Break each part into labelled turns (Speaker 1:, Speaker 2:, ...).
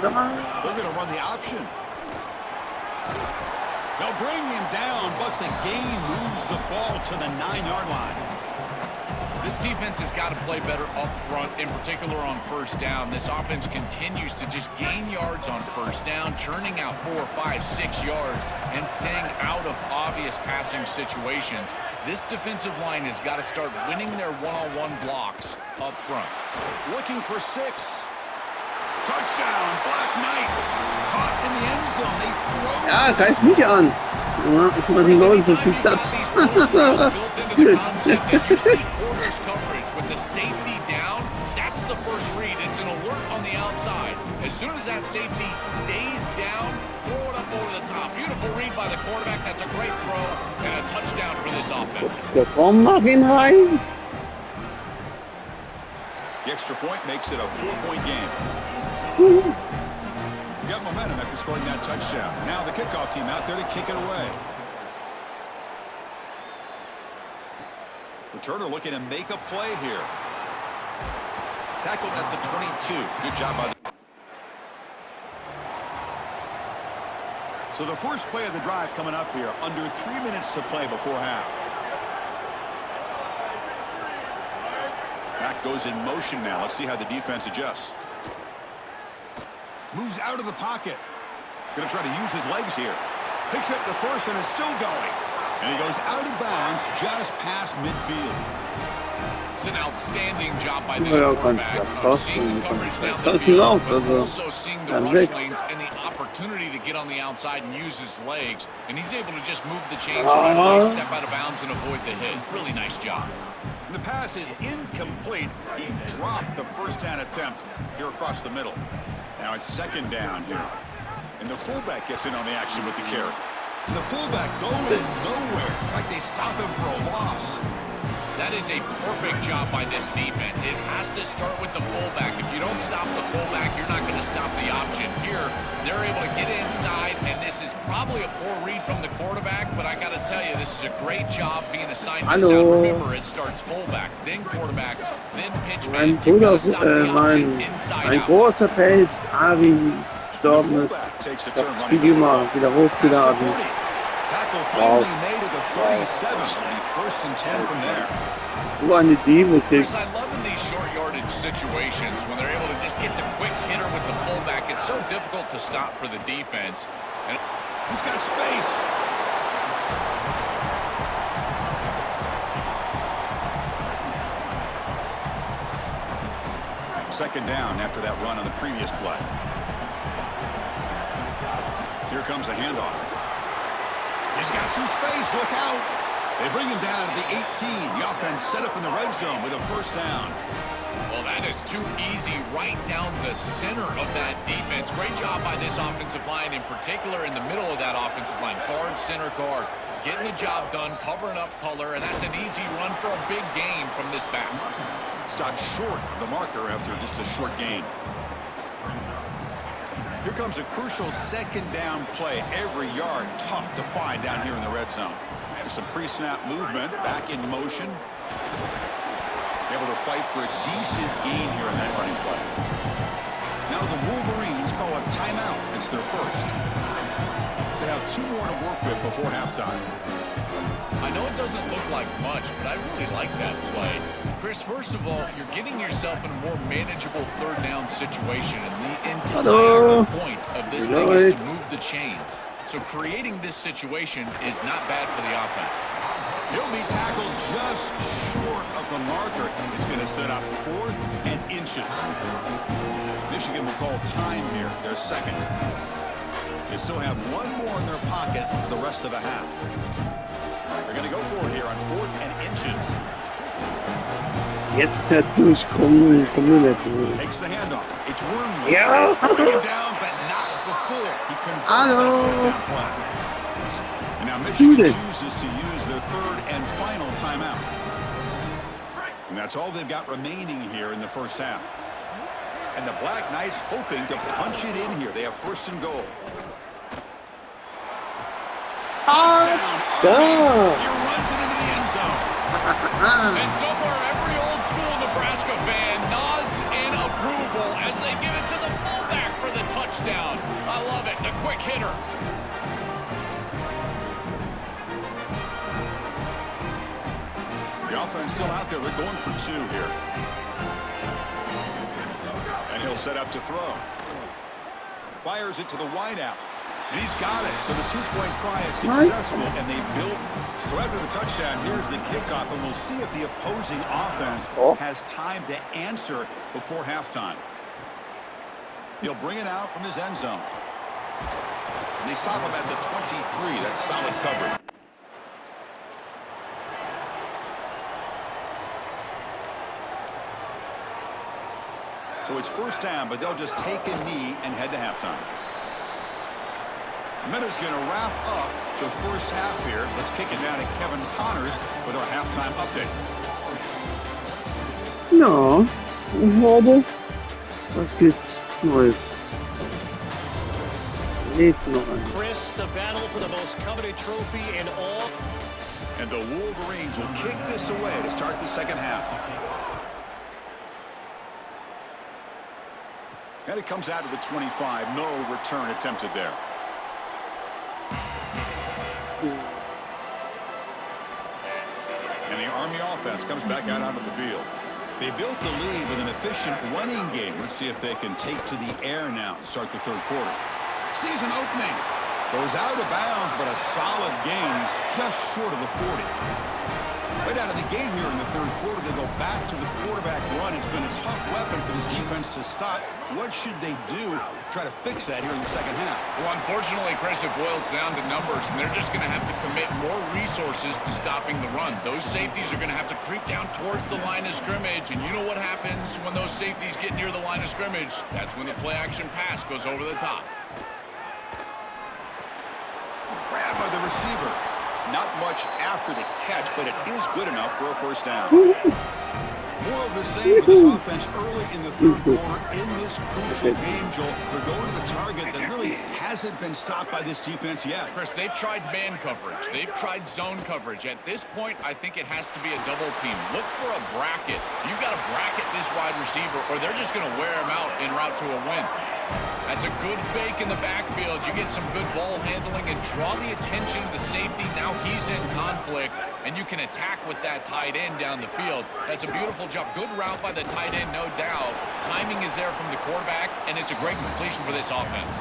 Speaker 1: They're going to run the option. They'll bring him down, but the gain moves the ball to the 9-yard line.
Speaker 2: This defense has got to play better up front, in particular on first down. This offense continues to just gain yards on first down, churning out 4, 5, 6 yards, and staying out of obvious passing situations. This defensive line has got to start winning their one-on-one blocks up front.
Speaker 1: Looking for 6. Touchdown, Black Knights. Caught in the end zone. They throw.
Speaker 3: Ja, reiß mich an. Ja, ich mach den Leuten so viel Platz.
Speaker 2: With the safety down, that's the first read. It's an alert on the outside. As soon as that safety stays down, throw it up over the top. Beautiful read by the quarterback. That's a great throw and a touchdown for this offense.
Speaker 3: Komm, mach ihn rein.
Speaker 1: The extra point makes it a 4-point game. You got momentum after scoring that touchdown. Now the kickoff team out there to kick it away. Returner looking to make a play here. Tackled at the 22. Good job by the... So the first play of the drive coming up here. Under 3 minutes to play before half. Back goes in motion now. Let's see how the defense adjusts. Moves out of the pocket. Going to try to use his legs here. Picks up the first and is still going. And he goes out of bounds just past midfield.
Speaker 2: It's an outstanding job by this quarterback. Seeing the coverage down the field, but also seeing the rush lanes and the opportunity to get on the outside and use his legs. And he's able to just move the chains right away, step out of bounds, and avoid the hit. Really nice job.
Speaker 1: The pass is incomplete. He dropped the first down attempt here across the middle. Now it's second down here. And the fullback gets in on the action with the carry. And the fullback goes nowhere. Like they stop him for a loss.
Speaker 2: That is a perfect job by this defense. It has to start with the fullback. If you don't stop the fullback, you're not going to stop the option. Here, they're able to get inside, and this is probably a poor read from the quarterback, but I got to tell you, this is a great job being assigned to sound. Remember, it starts fullback, then quarterback, then pitchback.
Speaker 3: Mein großer Pelz, Arvin, gestorben ist. Ich habe das Video mal wieder hochgeladen. Wow.
Speaker 1: First and 10 from there.
Speaker 3: So eine Demo kriegst.
Speaker 2: I love in these short yardage situations when they're able to just get the quick hitter with the fullback. It's so difficult to stop for the defense. And
Speaker 1: he's got space. Second down after that run on the previous play. Here comes a handoff. He's got some space. Look out. They bring him down to the 18. The offense set up in the red zone with a first down.
Speaker 2: Well, that is too easy right down the center of that defense. Great job by this offensive line, in particular in the middle of that offensive line. Guard, center guard, getting the job done, covering up color, and that's an easy run for a big gain from this back.
Speaker 1: Stopped short of the marker after just a short gain. Here comes a crucial second down play. Every yard tough to find down here in the red zone. Some pre-snap movement, back in motion. Able to fight for a decent gain here in that running play. Now the Wolverines call a timeout. It's their first. They have 2 more to work with before halftime.
Speaker 2: I know it doesn't look like much, but I really like that play. Chris, first of all, you're getting yourself in a more manageable third down situation, and the entire point of this thing is to move the chains. So creating this situation is not bad for the offense.
Speaker 1: He'll be tackled just short of the marker. It's going to set up 4th and inches. Michigan will call time here, their second. They still have 1 more in their pocket for the rest of the half. They're going to go for it here on 4th and inches.
Speaker 3: Jetzt der Durchkommen,
Speaker 1: Takes the handoff. It's Wormley.
Speaker 3: Ja.
Speaker 1: Bring him down, but not before he converts that play. And now Michigan chooses to use their 3rd and final timeout. And that's all they've got remaining here in the first half. And the Black Knights hoping to punch it in here. They have 1st and goal.
Speaker 3: Touchdown!
Speaker 1: He runs it into the end zone.
Speaker 2: And somewhere every old school Nebraska fan nods in approval as they give it to the fullback for the touchdown. love it. The quick hitter.
Speaker 1: The offense still out there. They're going for 2 here. And he'll set up to throw. Fires it to the wideout. And he's got it. So the 2-point try is successful. And they built. So after the touchdown, here's the kickoff. And we'll see if the opposing offense has time to answer before halftime. He'll bring it out from his end zone. And they stop him at the 23. That's solid coverage. So it's first down, but they'll just take a knee and head to halftime. The Miners going to wrap up the first half here. Let's kick it down to Kevin Connors with our halftime update.
Speaker 3: Ja, Horder. Was gibt's Neues? Lebt noch ein.
Speaker 4: Chris, the battle for the most coveted trophy in all.
Speaker 1: And the Wolverines will kick this away to start the second half. And it comes out to the 25. No return attempted there. And the Army offense comes back out onto the field. They built the lead with an efficient running game. Let's see if they can take to the air now to start the third quarter. Season opening. Goes out of bounds, but a solid gain. He's just short of the 40. Right out of the game here in the third quarter, they go back to the quarterback run. It's been a tough weapon for this defense to stop. What should they do to try to fix that here in the second half?
Speaker 2: Well, unfortunately, Chris, it boils down to numbers, and they're just going to have to commit more resources to stopping the run. Those safeties are going to have to creep down towards the line of scrimmage, and you know what happens when those safeties get near the line of scrimmage? That's when the play-action pass goes over the top.
Speaker 1: Grabbed by the receiver. Not much after the catch, but it is good enough for a first down. More of the same with this offense early in the third quarter in this crucial game, Joel. They're going to the target that really hasn't been stopped by this defense yet.
Speaker 2: Chris, they've tried man coverage. They've tried zone coverage. At this point, I think it has to be a double team. Look for a bracket. You've got to bracket this wide receiver, or they're just going to wear him out en route to a win. That's a good fake in the backfield. You get some good ball handling and draw the attention of the safety. Now he's in conflict, and you can attack with that tight end down the field. That's a beautiful job. Good route by the tight end, no doubt. Timing is there from the quarterback, and it's a great completion for this offense.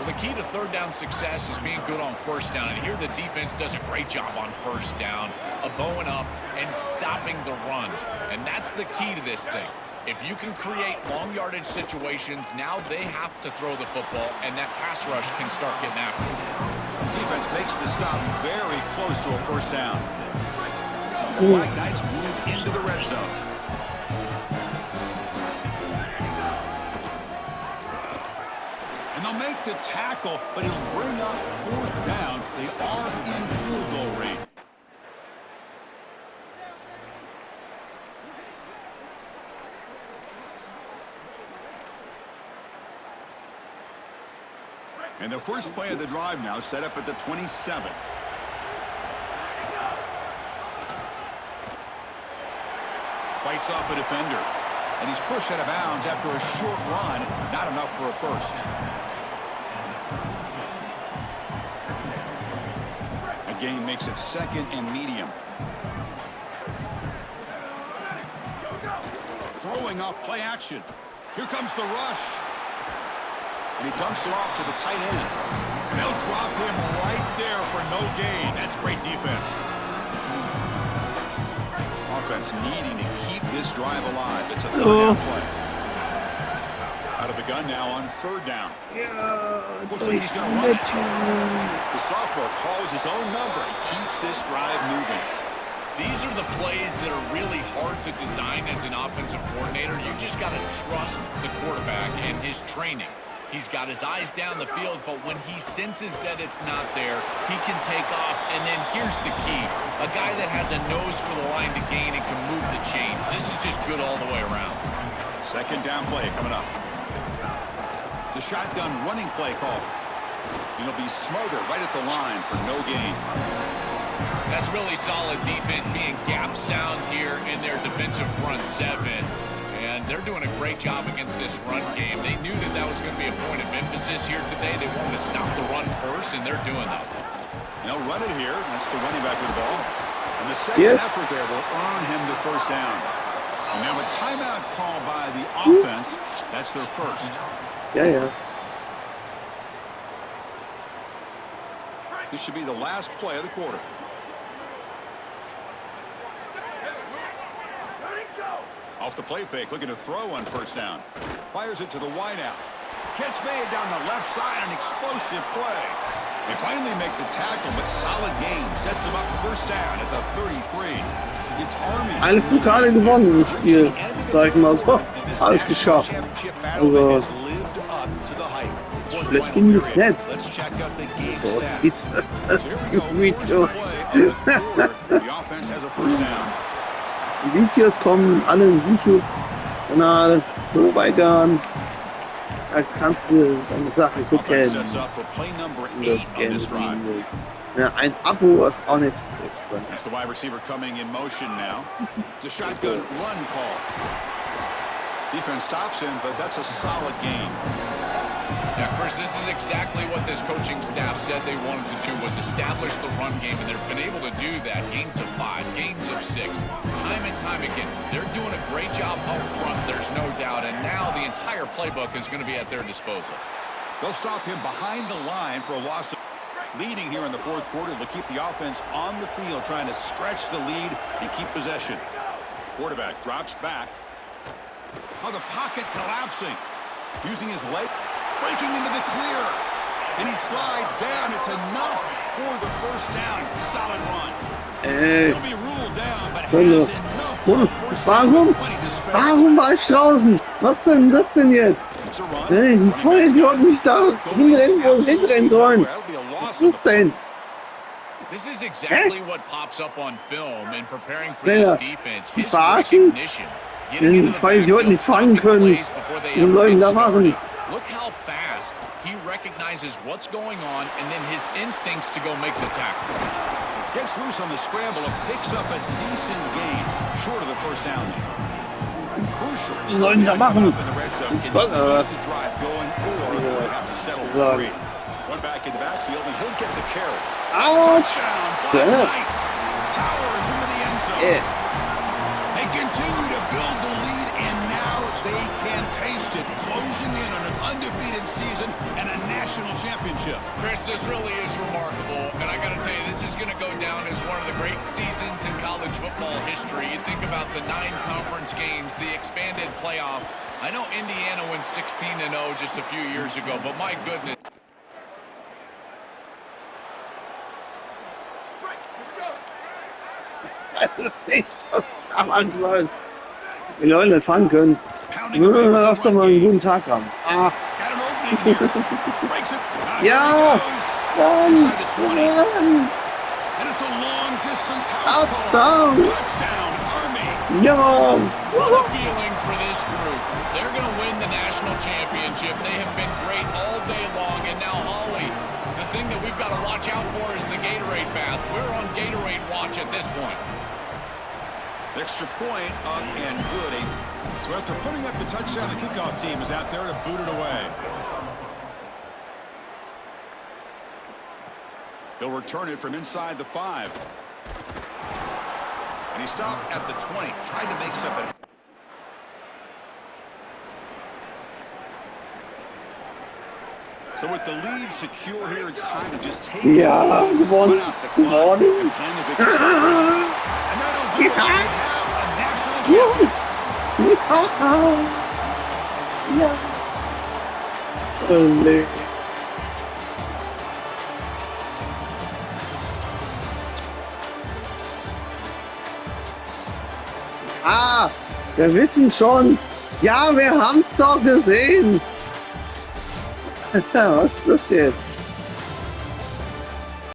Speaker 2: Well, the key to third down success is being good on first down, and here the defense does a great job on first down, bowing up and stopping the run, and that's the key to this thing. If you can create long yardage situations, now they have to throw the football, and that pass rush can start getting after it.
Speaker 1: Defense makes the stop very close to a first down. The Black Knights move into the red zone. And they'll make the tackle, but it'll bring up fourth down. They are in field goal range. And the first play of the drive now set up at the 27. Fights off a defender. And he's pushed out of bounds after a short run. Not enough for a first. A gain makes it second and medium. Throwing up play action. Here comes the rush. And he dunks it off to the tight end. And they'll drop him right there for no gain. That's great defense. Offense needing to keep this drive alive. It's a third down play. Out of the gun now on third down. Looks like he's going to run it. The sophomore calls his own number and keeps this drive moving.
Speaker 2: These are the plays that are really hard to design as an offensive coordinator. You just got to trust the quarterback and his training. He's got his eyes down the field, but when he senses that it's not there, he can take off. And then here's the key. A guy that has a nose for the line to gain and can move the chains. This is just good all the way around.
Speaker 1: Second down play coming up. The shotgun running play call. It'll be smothered right at the line for no gain.
Speaker 2: That's really solid defense, being gap sound here in their defensive front seven. And they're doing a great job against this run game. They knew that that was going to be a point of emphasis here today. They wanted to stop the run first, and they're doing that.
Speaker 1: They'll run it here. That's the running back with the ball. And the second effort there will earn him the first down. And now a timeout call by the offense. That's their first.
Speaker 3: Yeah.
Speaker 1: This should be the last play of the quarter. Off the play fake, looking to throw on first down. Fires it to the wideout. Catch made down the left side, an explosive play. They finally make the tackle, but solid gain sets them up first down at the 33. It's Army.
Speaker 3: Eine Pokale gewonnen im Spiel, sag ich mal so. Alles geschafft. Also, schlecht bin ich jetzt. So sieht's aus. Die Videos kommen alle im YouTube-Kanal, so weiter. Da kannst du deine Sachen gucken. Das Game. Ja, ein Abo ist auch nicht so schlecht.
Speaker 1: That's the wide receiver coming in motion now. It's a shotgun run call. Defense stops him, but that's a solid gain.
Speaker 2: Yeah, Chris, this is exactly what this coaching staff said they wanted to do, was establish the run game, and they've been able to do that. Gains of 5, gains of 6, time and time again. They're doing a great job up front, there's no doubt, and now the entire playbook is going to be at their disposal.
Speaker 1: They'll stop him behind the line for a loss of leading here in the fourth quarter. They'll keep the offense on the field, trying to stretch the lead and keep possession. Quarterback drops back. Oh, the pocket collapsing. Using his leg, breaking into the clear. And he slides down. It's enough for the first down. Solid run. He'll be ruled down, but has enough for the first down.
Speaker 3: Warum war ich draußen? Was denn das denn jetzt? Hey, die Vollidioten nicht da hinrennen, wo sie hinrennen sollen. Was ist das denn?
Speaker 2: This is exactly what pops up on film in preparing for this defense. His recognition.
Speaker 3: Wenn die Vollidioten nicht fangen können, was soll ich da machen?
Speaker 2: Look how fast he recognizes what's going on and then his instincts to go make the tackle.
Speaker 1: Gets loose on the scramble and picks up a decent gain, short of the first down. Crucial.
Speaker 3: Was soll ich da machen?
Speaker 1: Drive going, or he'll have to settle for 3. One back in the backfield, and he'll get the carry. Touchdown by Knights. Powers into the end zone. They continue to build the lead, and now they can taste it, closing in on an undefeated season and a national championship.
Speaker 2: Chris, this really is remarkable, and I got to tell you, this is going to go down as one of the great seasons in college football history. You think about the 9 conference games, the expanded playoff. I know Indiana went 16-0 just a few years ago, but my goodness.
Speaker 3: Das ist nicht, was am Anfang die Leute nicht fangen können. Nur auf mal einen guten Tag haben. Ja! Dann! Touchdown! Ja!
Speaker 2: Feeling for this group. They're going to win the national championship. They have been great all day long, and now Holly, the thing that we've got to watch out for is the Gatorade bath. We're on Gatorade watch at this point.
Speaker 1: Extra point up and good. So after putting up the touchdown, the kickoff team is out there to boot it away. He'll return it from inside the 5. And he stopped at the 20, trying to make something. So with the lead secure here, it's time to just take it out the clock and plan the victory celebration. And that'll do it. We have a national championship.
Speaker 3: Ah, wir wissen schon. Ja, wir haben's doch gesehen. Was ist das jetzt?